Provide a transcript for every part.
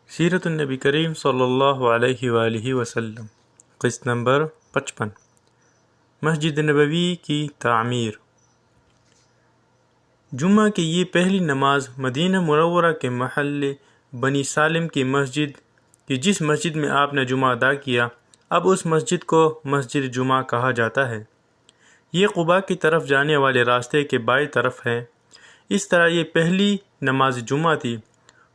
سیرت النبی کریم صلی اللہ علیہ وآلہ وسلم، قسط نمبر 55۔ مسجد نبوی کی تعمیر۔ جمعہ کی یہ پہلی نماز مدینہ منورہ کے محلے بنی سالم کی مسجد کی جس مسجد میں آپ نے جمعہ ادا کیا، اب اس مسجد کو مسجد جمعہ کہا جاتا ہے۔ یہ قباء کی طرف جانے والے راستے کے بائیں طرف ہے۔ اس طرح یہ پہلی نماز جمعہ تھی۔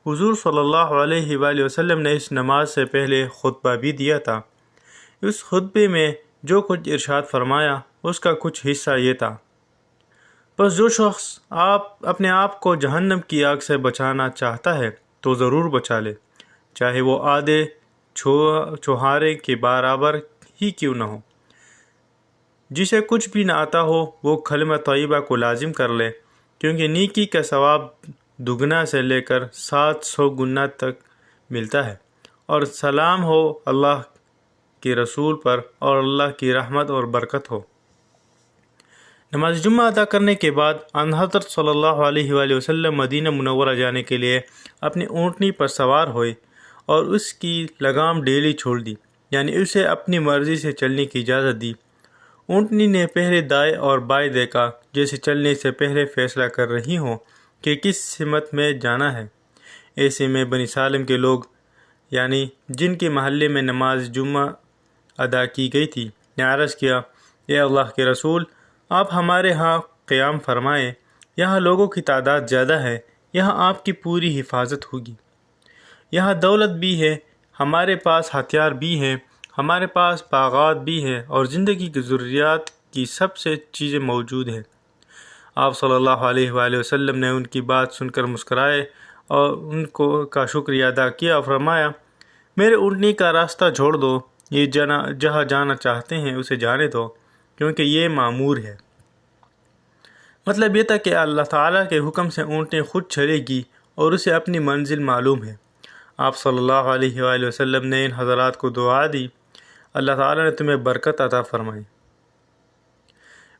حضور صلی اللہ علیہ وآلہ وسلم نے اس نماز سے پہلے خطبہ بھی دیا تھا۔ اس خطبے میں جو کچھ ارشاد فرمایا اس کا کچھ حصہ یہ تھا: پس جو شخص اپنے آپ کو جہنم کی آگ سے بچانا چاہتا ہے تو ضرور بچا لے، چاہے وہ آدھے چوہارے کے برابر ہی کیوں نہ ہو۔ جسے کچھ بھی نہ آتا ہو وہ کلمہ طیبہ کو لازم کر لے، کیونکہ نیکی کا ثواب دگنا سے لے کر 700 گنا تک ملتا ہے، اور سلام ہو اللہ کے رسول پر اور اللہ کی رحمت اور برکت ہو۔ نماز جمعہ ادا کرنے کے بعد آن حضرت صلی اللہ علیہ وآلہ وسلم مدینہ منورہ جانے کے لیے اپنی اونٹنی پر سوار ہوئے اور اس کی لگام ڈھیلی چھوڑ دی، یعنی اسے اپنی مرضی سے چلنے کی اجازت دی۔ اونٹنی نے پہلے دائیں اور بائیں دیکھا، جیسے چلنے سے پہلے فیصلہ کر رہی ہوں کہ کس سمت میں جانا ہے۔ ایسے میں بنی سالم کے لوگ، یعنی جن کے محلے میں نماز جمعہ ادا کی گئی تھی، نے عرض کیا: اے اللہ کے رسول، آپ ہمارے ہاں قیام فرمائیں، یہاں لوگوں کی تعداد زیادہ ہے، یہاں آپ کی پوری حفاظت ہوگی، یہاں دولت بھی ہے، ہمارے پاس ہتھیار بھی ہیں، ہمارے پاس باغات بھی ہیں اور زندگی کی ضروریات کی سب سے چیزیں موجود ہیں۔ آپ صلی اللہ علیہ وآلہ وسلم نے ان کی بات سن کر مسکرائے اور ان کا شکریہ ادا کیا اور فرمایا: میرے اونٹنی کا راستہ چھوڑ دو، یہ جہاں جانا چاہتے ہیں اسے جانے دو، کیونکہ یہ معمور ہے۔ مطلب یہ تھا کہ اللہ تعالیٰ کے حکم سے اونٹنی خود چلے گی اور اسے اپنی منزل معلوم ہے۔ آپ صلی اللہ علیہ وآلہ وسلم نے ان حضرات کو دعا دی: اللہ تعالیٰ نے تمہیں برکت عطا فرمائی۔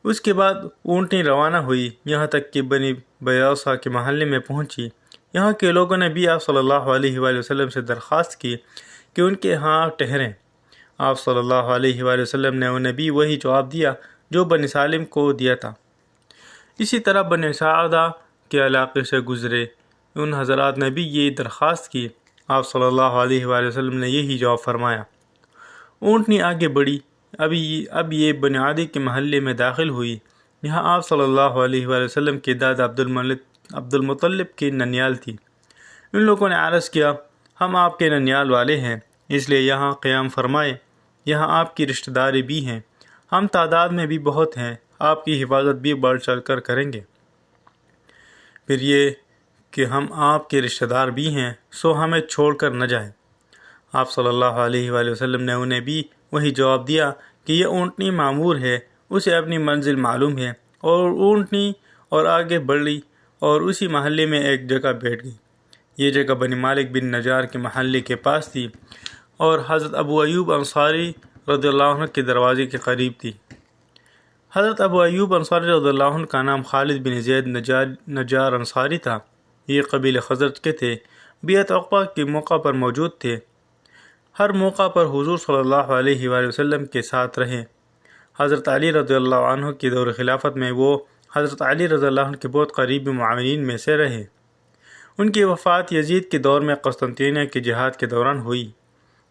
اس کے بعد اونٹنی روانہ ہوئی، یہاں تک کہ بنی بیوسا کے محلے میں پہنچی۔ یہاں کے لوگوں نے بھی آپ صلی اللہ علیہ وآلہ وسلم سے درخواست کی کہ ان کے ہاں ٹھہریں۔ آپ صلی اللہ علیہ وآلہ وسلم نے انہیں بھی وہی جواب دیا جو بنی سالم کو دیا تھا۔ اسی طرح بنی سعدہ کے علاقے سے گزرے ان حضرات نے بھی یہ درخواست کی۔ آپ صلی اللہ علیہ وآلہ وسلم نے یہی جواب فرمایا۔ اونٹنی آگے بڑھی، اب یہ بنی عدی کے محلے میں داخل ہوئی۔ یہاں آپ صلی اللہ علیہ وآلہ وسلم کے دادا عبد المطلب کی ننیال تھی۔ ان لوگوں نے عرض کیا: ہم آپ کے ننیال والے ہیں، اس لیے یہاں قیام فرمائیں، یہاں آپ کی رشتہ داری بھی ہیں، ہم تعداد میں بھی بہت ہیں، آپ کی حفاظت بھی بڑھ چڑھ کر کریں گے۔ پھر یہ کہ ہم آپ کے رشتہ دار بھی ہیں، سو ہمیں چھوڑ کر نہ جائیں۔ آپ صلی اللہ علیہ وآلہ وسلم نے انہیں بھی وہی جواب دیا کہ یہ اونٹنی معمور ہے، اسے اپنی منزل معلوم ہے، اور اونٹنی اور آگے بڑھی اور اسی محلے میں ایک جگہ بیٹھ گئی۔ یہ جگہ بنی مالک بن نجار کے محلے کے پاس تھی اور حضرت ابو ایوب انصاری رضی اللہ عنہ کے دروازے کے قریب تھی۔ حضرت ابو ایوب انصاری رضی اللہ عنہ کا نام خالد بن زید نجار انصاری تھا۔ یہ قبیلہ خزرج کے تھے، بیعت عقبہ کے موقع پر موجود تھے، ہر موقع پر حضور صلی اللہ علیہ وآلہ وسلم کے ساتھ رہے۔ حضرت علی رضی اللہ عنہ کے دور خلافت میں وہ حضرت علی رضی اللہ عنہ کے بہت قریبی معاونین میں سے رہے۔ ان کی وفات یزید کے دور میں قسطنطنیہ کے جہاد کے دوران ہوئی۔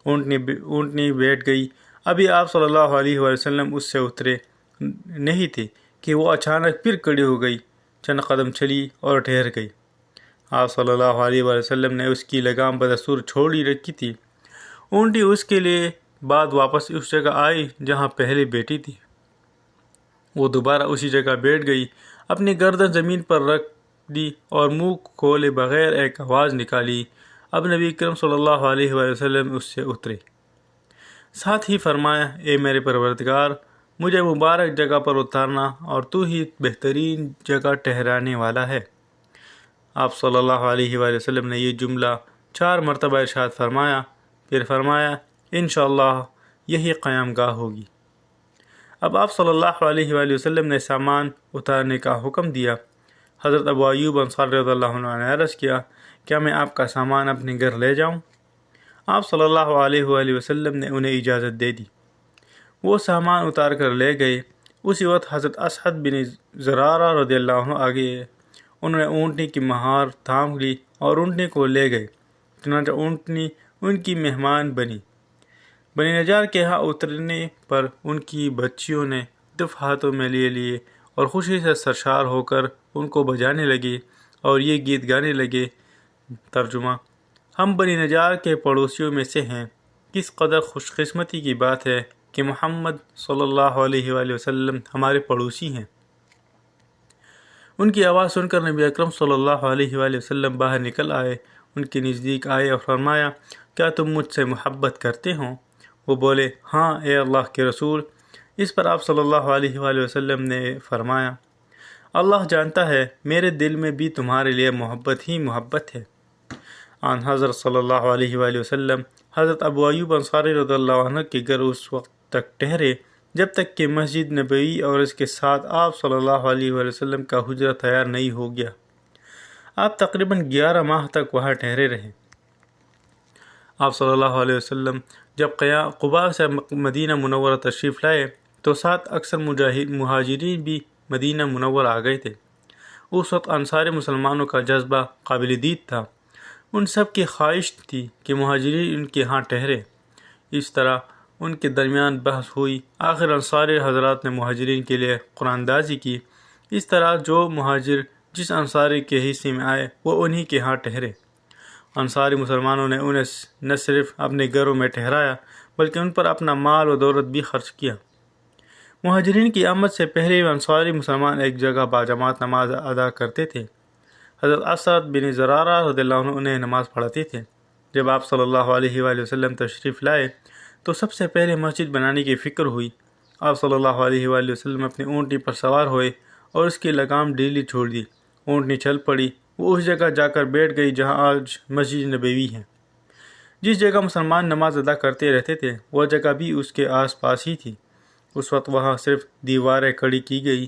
اونٹنی بیٹھ گئی۔ ابھی آپ صلی اللہ علیہ وآلہ وسلم اس سے اترے نہیں تھے کہ وہ اچانک پھر کھڑی ہو گئی، چند قدم چلی اور ٹھہر گئی۔ آپ صلی اللہ علیہ وآلہ وسلم نے اس کی لگام بدستور چھوڑی رکھی تھی۔ اونٹنی اس کے لیے بعد واپس اس جگہ آئی جہاں پہلے بیٹھی تھی۔ وہ دوبارہ اسی جگہ بیٹھ گئی، اپنی گردن زمین پر رکھ دی اور منہ کھولے بغیر ایک آواز نکالی۔ اب نبی کریم صلی اللہ علیہ وآلہ وسلم اس سے اترے، ساتھ ہی فرمایا: اے میرے پروردگار، مجھے مبارک جگہ پر اتارنا اور تو ہی بہترین جگہ ٹھہرانے والا ہے۔ آپ صلی اللہ علیہ وآلہ وسلم نے یہ جملہ 4 مرتبہ ارشاد فرمایا، پھر فرمایا: انشاءاللہ یہی قیام گاہ ہوگی۔ اب آپ صلی اللہ علیہ وآلہ وسلم نے سامان اتارنے کا حکم دیا۔ حضرت ابو ایوب انصاری رضی اللہ عنہ نے عرض کیا: کیا میں آپ کا سامان اپنے گھر لے جاؤں؟ آپ صلی اللہ علیہ وآلہ وسلم نے انہیں اجازت دے دی۔ وہ سامان اتار کر لے گئے۔ اسی وقت حضرت اسعد بن زرارہ رضی اللہ عنہ آگے انہوں نے اونٹنی کی مہار تھام لی اور اونٹنی کو لے گئے۔ چنانچہ اونٹنی ان کی مہمان بنی۔ بنی نجار کے ہاں اترنے پر ان کی بچیوں نے دف ہاتھوں میں لیے اور خوشی سے سرشار ہو کر ان کو بجانے لگے اور یہ گیت گانے لگے۔ ترجمہ: ہم بنی نجار کے پڑوسیوں میں سے ہیں۔ کس قدر خوش قسمتی کی بات ہے کہ محمد صلی اللہ علیہ وآلہ وسلم ہمارے پڑوسی ہیں۔ ان کی آواز سن کر نبی اکرم صلی اللہ علیہ وآلہ وسلم باہر نکل آئے، ان کے نزدیک آئے اور فرمایا، کیا تم مجھ سے محبت کرتے ہو؟ وہ بولے، ہاں اے اللہ کے رسول۔ اس پر آپ صلی اللہ علیہ وآلہ وسلم نے فرمایا، اللہ جانتا ہے میرے دل میں بھی تمہارے لیے محبت ہی محبت ہے۔ آن حضرت صلی اللہ علیہ وآلہ وسلم حضرت ابو ایوب انصاری رضی اللہ عنہ کے گھر اس وقت تک ٹھہرے جب تک کہ مسجد نبوی اور اس کے ساتھ آپ صلی اللہ علیہ وآلہ وسلم کا حجرہ تیار نہیں ہو گیا۔ آپ تقریباً 11 ماہ تک وہاں ٹھہرے رہے۔ آپ صلی اللہ علیہ وسلم جب قباء سے مدینہ منورہ تشریف لائے تو ساتھ اکثر مہاجرین بھی مدینہ منورہ آ گئے تھے۔ اس وقت انصار مسلمانوں کا جذبہ قابل دید تھا۔ ان سب کی خواہش تھی کہ مہاجرین ان کے ہاں ٹھہرے۔ اس طرح ان کے درمیان بحث ہوئی۔ آخر انصاری حضرات نے مہاجرین کے لیے قرآن دازی کی۔ اس طرح جو مہاجر جس انصاری کے حصے میں آئے وہ انہی کے ہاں ٹھہرے۔ انصاری مسلمانوں نے انہیں نہ صرف اپنے گھروں میں ٹھہرایا بلکہ ان پر اپنا مال و دولت بھی خرچ کیا۔ مہاجرین کی آمد سے پہلے انصاری مسلمان ایک جگہ باجماعت نماز ادا کرتے تھے۔ حضرت اسعد بن زرارہ رضی اللہ عنہ انہیں نماز پڑھاتے تھے۔ جب آپ صلی اللہ علیہ وآلہ وسلم تشریف لائے تو سب سے پہلے مسجد بنانے کی فکر ہوئی۔ آپ صلی اللہ علیہ وآلہ وسلم اپنی اونٹنی پر سوار ہوئے اور اس کی لگام ڈھیلی چھوڑ دی۔ اونٹنی چل پڑی۔ وہ اس جگہ جا کر بیٹھ گئی جہاں آج مسجد نبوی ہے۔ جس جگہ مسلمان نماز ادا کرتے رہتے تھے وہ جگہ بھی اس کے آس پاس ہی تھی۔ اس وقت وہاں صرف دیواریں کھڑی کی گئی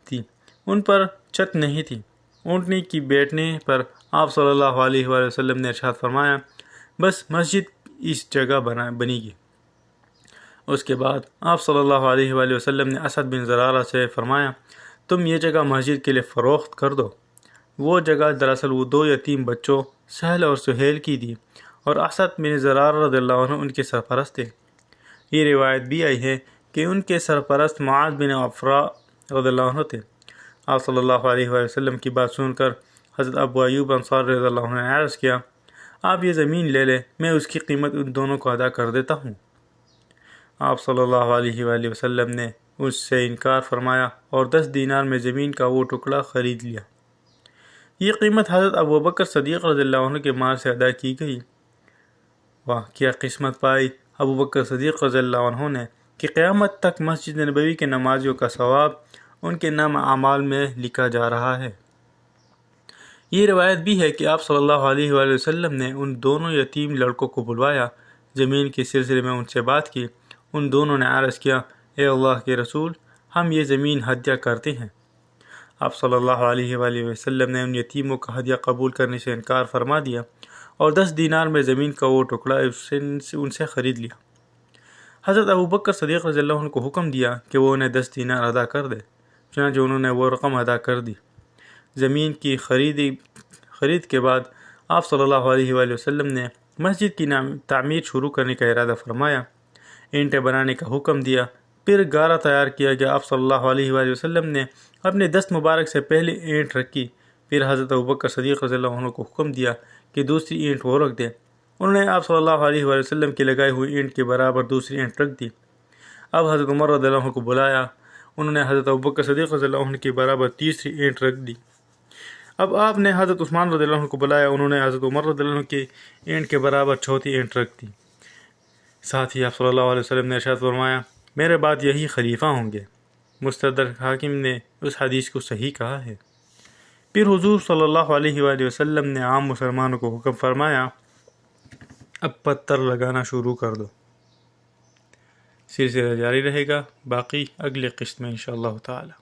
تھی، ان پر چھت نہیں تھی۔ اونٹنی کی بیٹھنے پر آپ صلی اللہ علیہ وآلہ وسلم نے ارشاد فرمایا، بس مسجد اس جگہ بنے گی۔ اس کے بعد آپ صلی اللہ علیہ وآلہ وسلم نے اسعد بن زرارہ سے فرمایا، تم یہ جگہ مسجد کے لیے فروخت کر دو۔ وہ جگہ دراصل وہ 2 یتیم بچوں سہل اور سہیل کی تھی اور اسعد بن زرارہ رضی اللہ عنہ ان کے سرپرست تھے۔ یہ روایت بھی آئی ہے کہ ان کے سرپرست معاذ بن عفراء رضی اللہ عنہ تھے۔ آپ صلی اللہ علیہ وآلہ وسلم کی بات سن کر حضرت ابو ایوب انصاری رضی اللہ عنہ نے عرض کیا، آپ یہ زمین لے لیں، میں اس کی قیمت ان دونوں کو ادا کر دیتا ہوں۔ آپ صلی اللہ علیہ وآلہ وسلم نے اس سے انکار فرمایا اور 10 دینار میں زمین کا وہ ٹکڑا خرید لیا۔ یہ قیمت حضرت ابوبکر صدیق رضی اللہ عنہ کے مال سے ادا کی گئی۔ واہ، کیا قسمت پائی ابوبکر صدیق رضی اللہ عنہ نے کہ قیامت تک مسجد نبوی کے نمازیوں کا ثواب ان کے نام اعمال میں لکھا جا رہا ہے۔ یہ روایت بھی ہے کہ آپ صلی اللہ علیہ وآلہ وسلم نے ان دونوں یتیم لڑکوں کو بلوایا، زمین کے سلسلے میں ان سے بات کی۔ ان دونوں نے عرض کیا، اے اللہ کے رسول، ہم یہ زمین ہدیہ کرتے ہیں۔ آپ صلی اللہ علیہ وآلہ وسلم نے ان یتیموں کا ہدیہ قبول کرنے سے انکار فرما دیا اور 10 دینار میں زمین کا وہ ٹکڑا ان سے خرید لیا۔ حضرت ابوبکر صدیق رضی اللہ عنہ کو حکم دیا کہ وہ انہیں 10 دینار ادا کر دے، چنانچہ انہوں نے وہ رقم ادا کر دی۔ زمین کی خرید کے بعد آپ صلی اللہ علیہ وآلہ وسلم نے مسجد کی تعمیر شروع کرنے کا ارادہ فرمایا، اینٹیں بنانے کا حکم دیا، پھر گارا تیار کیا گیا۔ آپ صلی اللہ علیہ وآلہ وسلم نے اپنے دست مبارک سے پہلے اینٹ رکھی، پھر حضرت ابوبکر صدیق رضی اللہ عنہ کو حکم دیا کہ دوسری اینٹ وہ رکھ دیں۔ انہوں نے آپ صلی اللہ علیہ وآلہ وسلم کی لگائی ہوئی اینٹ کے برابر دوسری اینٹ رکھ دی۔ اب حضرت عمر رضی اللہ عنہ کو بلایا، انہوں نے حضرت ابوبکر صدیق رضی اللہ عنہ کے برابر تیسری اینٹ رکھ دی۔ اب آپ نے حضرت عثمان رضی اللہ عنہ کو بلایا، انہوں نے حضرت عمر رضی اللہ عنہ کی اینٹ کے برابر چوتھی اینٹ رکھ دی۔ ساتھ ہی آپ صلی اللہ علیہ وسلم نے ارشاد فرمایا، میرے بعد یہی خلیفہ ہوں گے۔ مستدرک حاکم نے اس حدیث کو صحیح کہا ہے۔ پھر حضور صلی اللہ علیہ وآلہ وسلم نے عام مسلمانوں کو حکم فرمایا، اب پتھر لگانا شروع کر دو۔ سلسلہ جاری رہے گا، باقی اگلے قسط میں انشاءاللہ تعالی۔